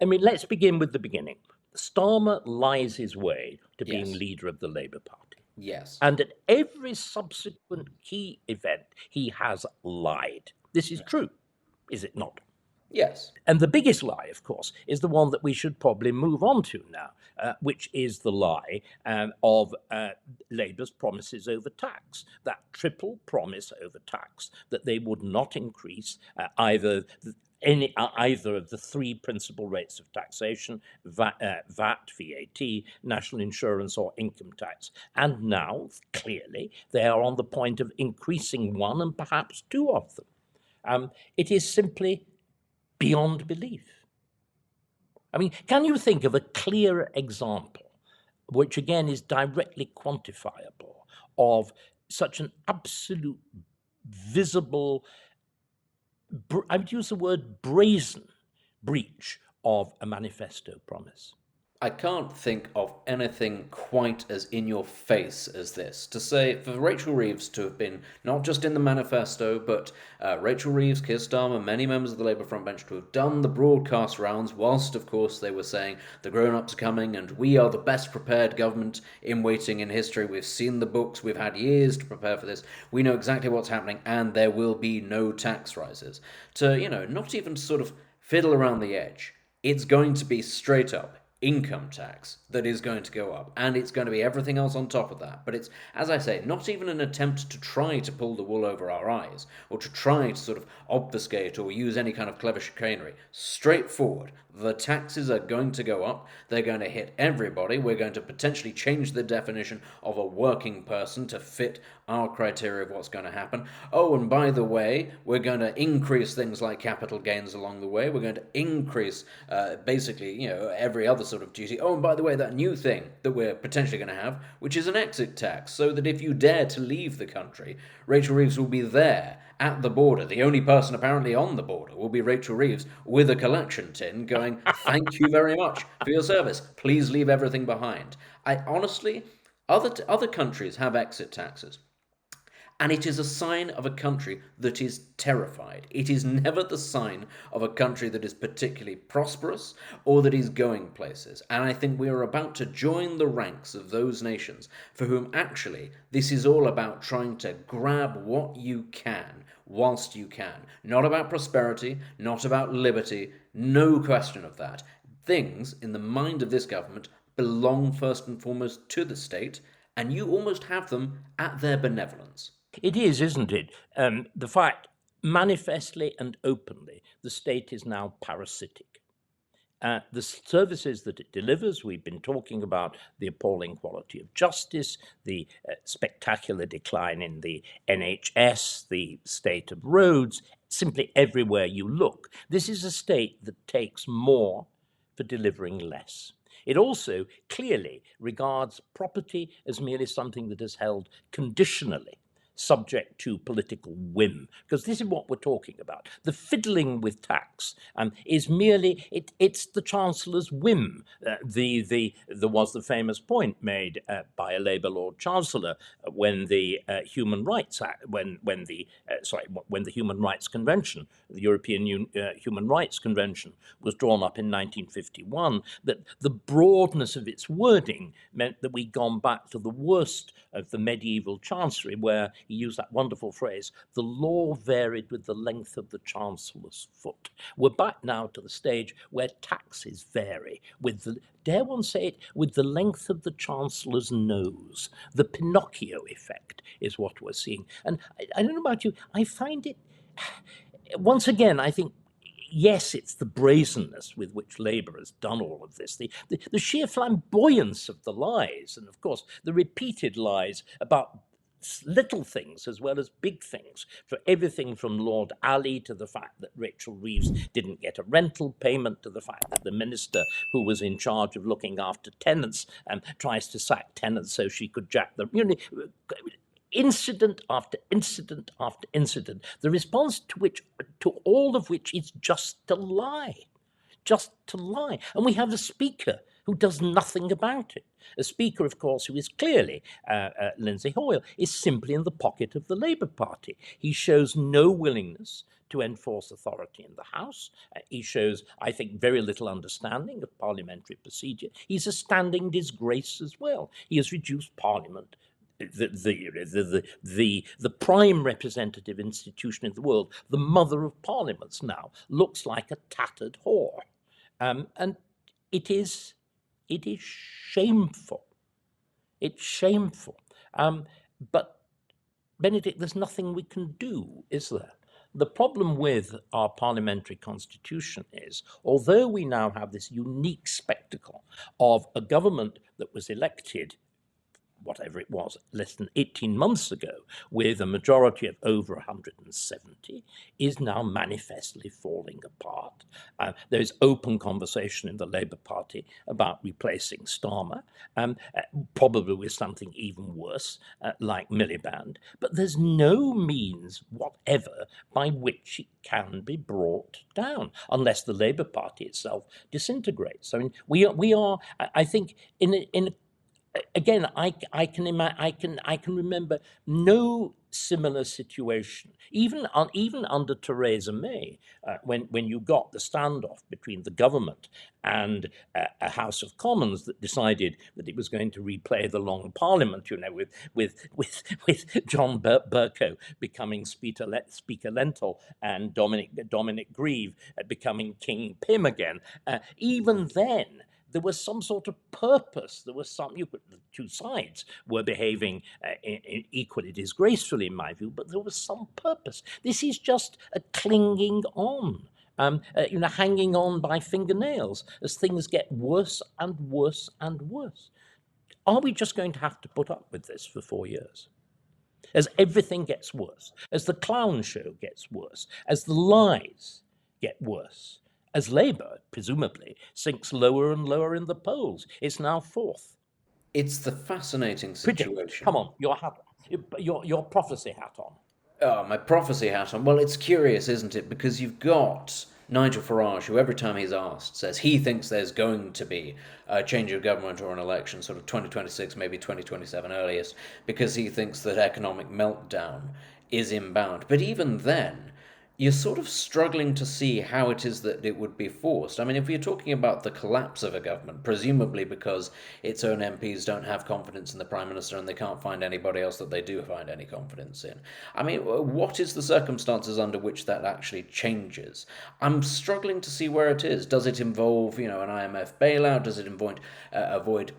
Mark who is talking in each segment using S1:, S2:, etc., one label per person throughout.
S1: I mean, let's begin with the beginning. Starmer lies his way to being
S2: Yes.
S1: leader of the Labour Party.
S2: Yes.
S1: And at every subsequent key event, he has lied. This is true, is it not?
S2: Yes.
S1: And the biggest lie, of course, is the one that we should probably move on to now, which is the lie of Labour's promises over tax, that triple promise over tax that they would not increase either of the three principal rates of taxation, VAT, national insurance, or income tax. And now, clearly, they are on the point of increasing one and perhaps two of them. It is simply beyond belief. I mean, can you think of a clearer example, which again is directly quantifiable, of such an absolute, visible, I would use the word brazen breach of a manifesto promise?
S2: I can't think of anything quite as in your face as this. To say, for Rachel Reeves to have been not just in the manifesto, but Rachel Reeves, Keir Starmer, many members of the Labour frontbench to have done the broadcast rounds, whilst, of course, they were saying the grown-ups are coming and we are the best prepared government in waiting in history. We've seen the books, we've had years to prepare for this. We know exactly what's happening and there will be no tax rises. To, not even sort of fiddle around the edge. It's going to be straight up income tax that is going to go up, and it's going to be everything else on top of that. But it's, as I say, not even an attempt to try to pull the wool over our eyes or to try to sort of obfuscate or use any kind of clever chicanery. Straightforward. The taxes are going to go up. They're going to hit everybody. We're going to potentially change the definition of a working person to fit our criteria of what's going to happen. Oh, and by the way, we're going to increase things like capital gains along the way. We're going to increase basically, every other sort of duty. Oh, and by the way, that new thing that we're potentially going to have, which is an exit tax, so that if you dare to leave the country, Rachel Reeves will be there at the border. The only person apparently on the border will be Rachel Reeves with a collection tin going, thank you very much for your service. Please leave everything behind. I honestly, other countries have exit taxes. And it is a sign of a country that is terrified. It is never the sign of a country that is particularly prosperous or that is going places. And I think we are about to join the ranks of those nations for whom actually this is all about trying to grab what you can whilst you can. Not about prosperity, not about liberty, no question of that. Things, in the mind of this government, belong first and foremost to the state, and you almost have them at their benevolence.
S1: It is, isn't it? The fact, manifestly and openly, the state is now parasitic. The services that it delivers, we've been talking about the appalling quality of justice, the spectacular decline in the NHS, the state of roads, simply everywhere you look. This is a state that takes more for delivering less. It also clearly regards property as merely something that is held conditionally, subject to political whim, because this is what we're talking about. The fiddling with tax is merely it's the Chancellor's whim. There was the famous point made by a Labour Lord Chancellor when the Human Rights Act, when the Human Rights Convention, the European Human Rights Convention, was drawn up in 1951, that the broadness of its wording meant that we'd gone back to the worst of the medieval chancery, where he used that wonderful phrase, the law varied with the length of the Chancellor's foot. We're back now to the stage where taxes vary with the, dare one say it, with the length of the Chancellor's nose. The Pinocchio effect is what we're seeing. And I don't know about you, I find it, once again, I think, yes, it's the brazenness with which Labour has done all of this, the sheer flamboyance of the lies, and of course the repeated lies about little things as well as big things, for everything from Lord Ali to the fact that Rachel Reeves didn't get a rental payment, to the fact that the minister who was in charge of looking after tenants tries to sack tenants so she could jack them. Incident after incident after incident, the response to all of which is just to lie. Just to lie. And we have a speaker who does nothing about it. A Speaker, of course, who is clearly Lindsay Hoyle, is simply in the pocket of the Labour Party. He shows no willingness to enforce authority in the House. He shows, I think, very little understanding of parliamentary procedure. He's a standing disgrace as well. He has reduced Parliament, the prime representative institution in the world, the mother of parliaments now, looks like a tattered whore. And it is shameful. It's shameful. But, Benedict, there's nothing we can do, is there? The problem with our parliamentary constitution is, although we now have this unique spectacle of a government that was elected, whatever it was, less than 18 months ago, with a majority of over 170, is now manifestly falling apart. There is open conversation in the Labour Party about replacing Starmer, probably with something even worse, like Miliband, but there's no means whatever by which it can be brought down, unless the Labour Party itself disintegrates. I mean, we are I think, in a again, I can remember no similar situation, even under Theresa May, when you got the standoff between the government and a House of Commons that decided that it was going to replay the Long Parliament, with John Bercow becoming Speaker Lentil and Dominic Grieve becoming King Pym again. Even then, there was some sort of purpose. There was the two sides were behaving equally disgracefully, in my view, but there was some purpose. This is just a clinging on, hanging on by fingernails as things get worse and worse and worse. Are we just going to have to put up with this for 4 years? As everything gets worse, as the clown show gets worse, as the lies get worse, as Labour, presumably, sinks lower and lower in the polls. It's now fourth.
S2: It's the fascinating
S1: Predict.
S2: situation.
S1: Come on, your prophecy hat on.
S2: Oh, my prophecy hat on. Well, it's curious, isn't it? Because you've got Nigel Farage, who every time he's asked says he thinks there's going to be a change of government or an election, sort of 2026, maybe 2027 earliest, because he thinks that economic meltdown is inbound. But even then, you're sort of struggling to see how it is that it would be forced. I mean, if you're talking about the collapse of a government, presumably because its own MPs don't have confidence in the Prime Minister and they can't find anybody else that they do find any confidence in. I mean, what is the circumstances under which that actually changes? I'm struggling to see where it is. Does it involve, an IMF bailout? Does it avoid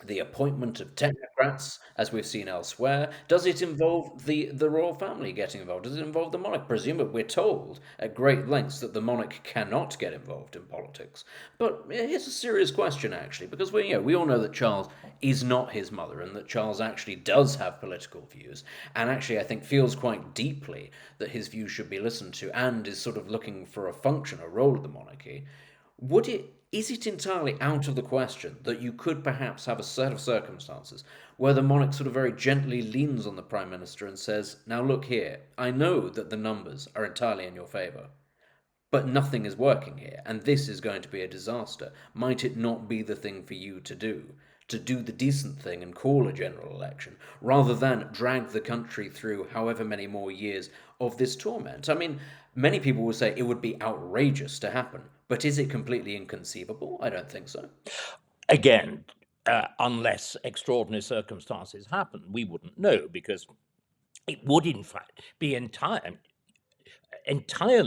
S2: the appointment of technocrats, as we've seen elsewhere? Does it involve the royal family getting involved? Does it involve the monarch? Presumably, we're told at great lengths that the monarch cannot get involved in politics. But here's a serious question, actually, because we all know that Charles is not his mother, and that Charles actually does have political views, and actually, I think, feels quite deeply that his views should be listened to, and is sort of looking for a function, a role of the monarchy. Is it entirely out of the question that you could perhaps have a set of circumstances where the monarch sort of very gently leans on the Prime Minister and says, now look here, I know that the numbers are entirely in your favour, but nothing is working here, and this is going to be a disaster. Might it not be the thing for you to do? To do the decent thing and call a general election, rather than drag the country through however many more years of this torment? I mean, many people will say it would be outrageous to happen, but is it completely inconceivable? I don't think so.
S1: Again, unless extraordinary circumstances happen, we wouldn't know, because it would, in fact, be entirely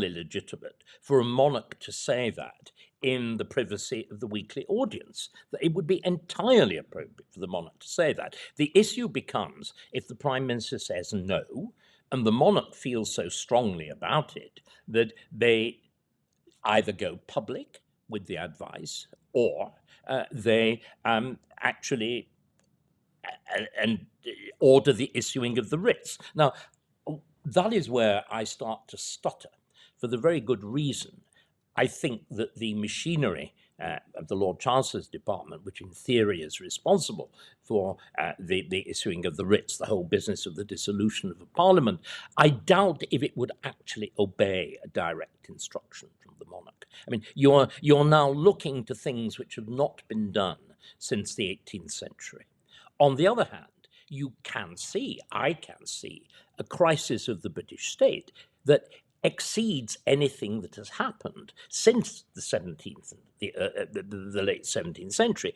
S1: legitimate for a monarch to say that in the privacy of the weekly audience. That it would be entirely appropriate for the monarch to say that. The issue becomes if the Prime Minister says no, and the monarch feels so strongly about it that they either go public with the advice, or they actually and order the issuing of the writs. Now, that is where I start to stutter, for the very good reason. I think that the machinery of the Lord Chancellor's Department, which in theory is responsible for the issuing of the writs, the whole business of the dissolution of a parliament, I doubt if it would actually obey a direct instruction from the monarch. I mean, you're now looking to things which have not been done since the 18th century. On the other hand, I can see, a crisis of the British state that exceeds anything that has happened since the 17th, the late 17th century.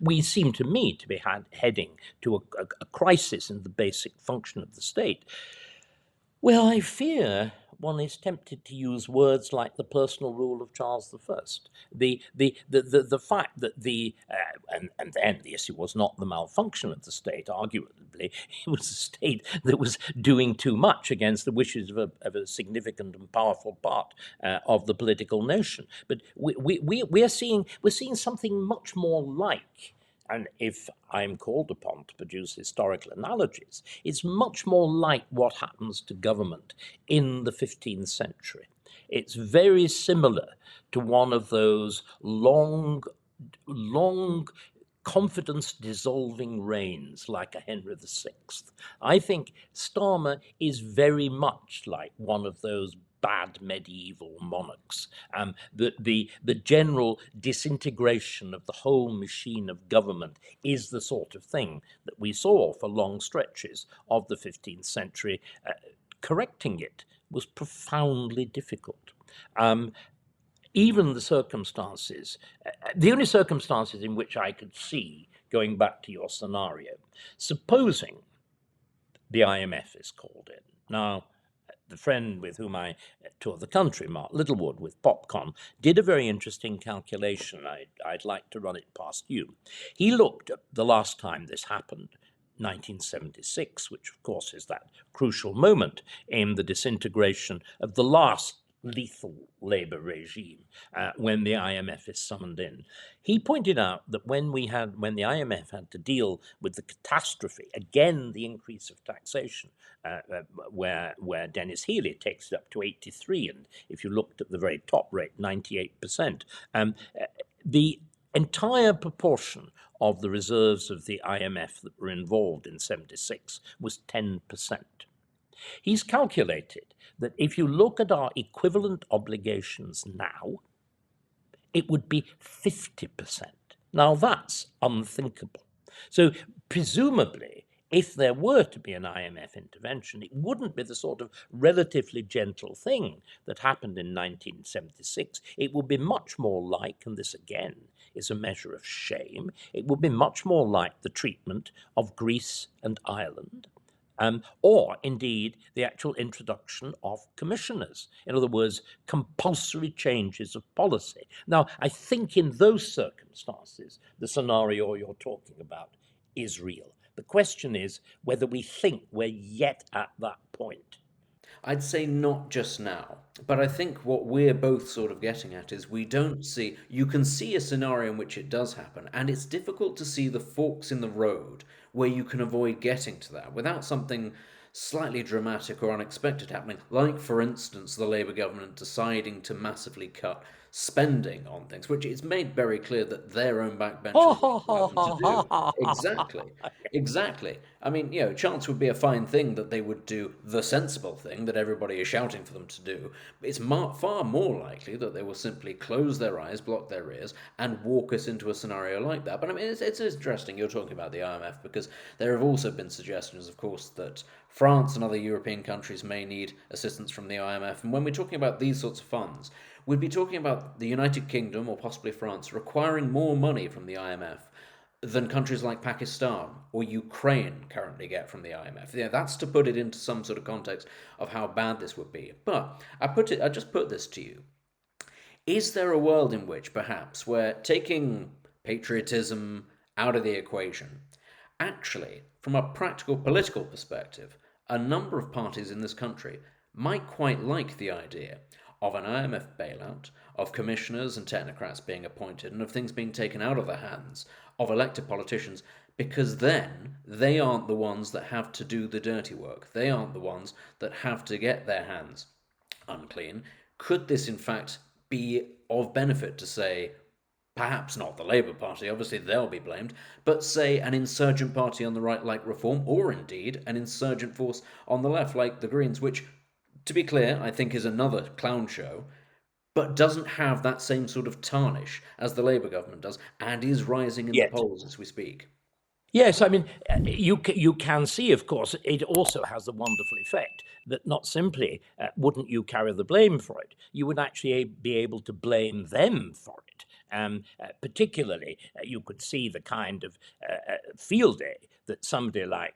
S1: We seem to me to be heading to a crisis in the basic function of the state. Well, I fear one is tempted to use words like the personal rule of Charles I. The fact that and then the issue was not the malfunction of the state, arguably, it was a state that was doing too much against the wishes of a significant and powerful part of the political nation. But we're seeing something much more like, and if I'm called upon to produce historical analogies, it's much more like what happens to government in the 15th century. It's very similar to one of those long confidence dissolving reigns like a Henry VI. I think Starmer is very much like one of those bad medieval monarchs. The general disintegration of the whole machine of government is the sort of thing that we saw for long stretches of the 15th century. Correcting it was profoundly difficult. Even the circumstances, the only circumstances in which I could see, going back to your scenario, supposing the IMF is called in. Now, the friend with whom I toured the country, Mark Littlewood, with Popcon, did a very interesting calculation. I'd like to run it past you. He looked at the last time this happened, 1976, which of course is that crucial moment in the disintegration of the last lethal Labour regime, when the IMF is summoned in. He pointed out that when the IMF had to deal with the catastrophe, again the increase of taxation, where Dennis Healey takes it up to 83, and if you looked at the very top rate, 98%, the entire proportion of the reserves of the IMF that were involved in 76 was 10%. He's calculated that if you look at our equivalent obligations now, it would be 50%. Now, that's unthinkable. So, presumably, if there were to be an IMF intervention, it wouldn't be the sort of relatively gentle thing that happened in 1976. It would be much more like, and this again is a measure of shame, it would be much more like the treatment of Greece and Ireland. Or indeed the actual introduction of commissioners. In other words, compulsory changes of policy. Now, I think in those circumstances, the scenario you're talking about is real. The question is whether we think we're yet at that point.
S2: I'd say not just now, but I think what we're both sort of getting at is you can see a scenario in which it does happen, and it's difficult to see the forks in the road where you can avoid getting to that without something slightly dramatic or unexpected happening, like, for instance, the Labour government deciding to massively cut spending on things, which it's made very clear that their own backbenchers allow them to do. Exactly. Exactly. I mean, chance would be a fine thing that they would do the sensible thing that everybody is shouting for them to do. It's far more likely that they will simply close their eyes, block their ears, and walk us into a scenario like that. But I mean, it's interesting you're talking about the IMF, because there have also been suggestions, of course, that France and other European countries may need assistance from the IMF. And when we're talking about these sorts of funds, we'd be talking about the United Kingdom, or possibly France, requiring more money from the IMF than countries like Pakistan or Ukraine currently get from the IMF. That's to put it into some sort of context of how bad this would be. But I just put this to you. Is there a world in which, perhaps, where taking patriotism out of the equation, actually, from a practical political perspective, a number of parties in this country might quite like the idea of an IMF bailout, of commissioners and technocrats being appointed, and of things being taken out of the hands of elected politicians, because then they aren't the ones that have to do the dirty work. They aren't the ones that have to get their hands unclean. Could this, in fact, be of benefit to, say, perhaps not the Labour Party, obviously they'll be blamed, but say an insurgent party on the right like Reform, or indeed an insurgent force on the left like the Greens, which, to be clear, I think is another clown show, but doesn't have that same sort of tarnish as the Labour government does, and is rising in the
S1: Yes.
S2: polls as we speak.
S1: Yes, I mean, you can see, of course, it also has the wonderful effect that not simply wouldn't you carry the blame for it, you would actually be able to blame them for it. Particularly, you could see the kind of field day that somebody like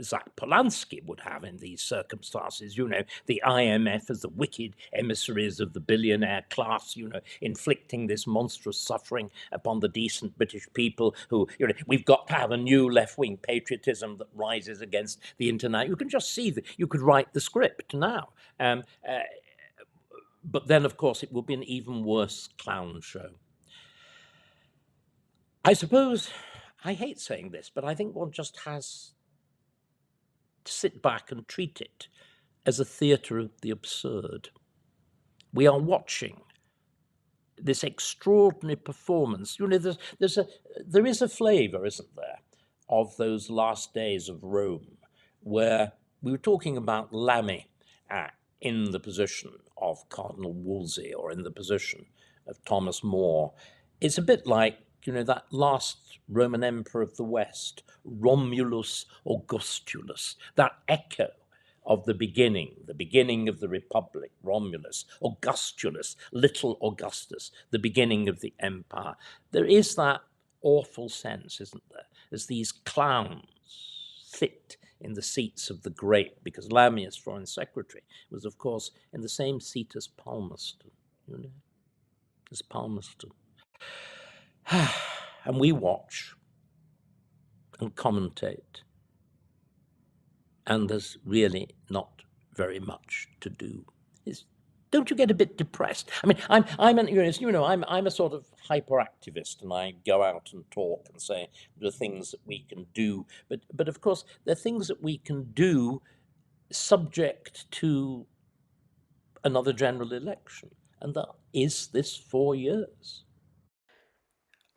S1: Zach Polanski would have in these circumstances. You know, the IMF as the wicked emissaries of the billionaire class, you know, inflicting this monstrous suffering upon the decent British people who, you know, we've got to have a new left wing patriotism that rises against the internet. You can just see that you could write the script now. But then, of course, it would be an even worse clown show. I suppose, I hate saying this, but I think one just has to sit back and treat it as a theatre of the absurd. We are watching this extraordinary performance. You know, there is a flavour, isn't there, of those last days of Rome, where we were talking about Lamy in the position of Cardinal Wolsey or in the position of Thomas More. It's a bit like, you know, that last Roman emperor of the West, Romulus Augustulus, that echo of the beginning of the Republic, Romulus, Augustulus, little Augustus, the beginning of the empire. There is that awful sense, isn't there, as these clowns sit in the seats of the great, because Lamy, as Foreign Secretary, was, of course, in the same seat as Palmerston, you know, as Palmerston. And we watch and commentate, and there's really not very much to do. Don't you get a bit depressed? I mean, I'm a sort of hyperactivist, and I go out and talk and say there are things that we can do, but of course there are things that we can do subject to another general election, and that is this 4 years.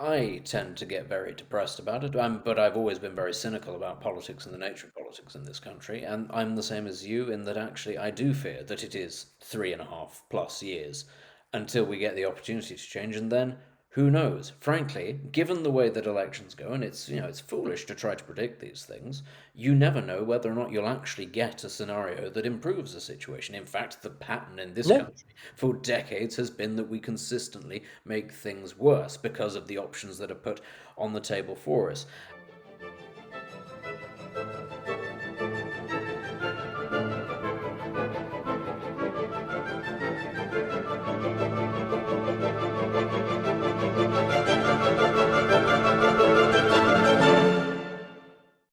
S2: I tend to get very depressed about it, but I've always been very cynical about politics and the nature of politics in this country, and I'm the same as you in that actually I do fear that it is 3.5+ years until we get the opportunity to change, and then who knows? Frankly, given the way that elections go, and it's foolish to try to predict these things, you never know whether or not you'll actually get a scenario that improves the situation. In fact, the pattern in this
S1: No,
S2: country for decades has been that we consistently make things worse because of the options that are put on the table for us.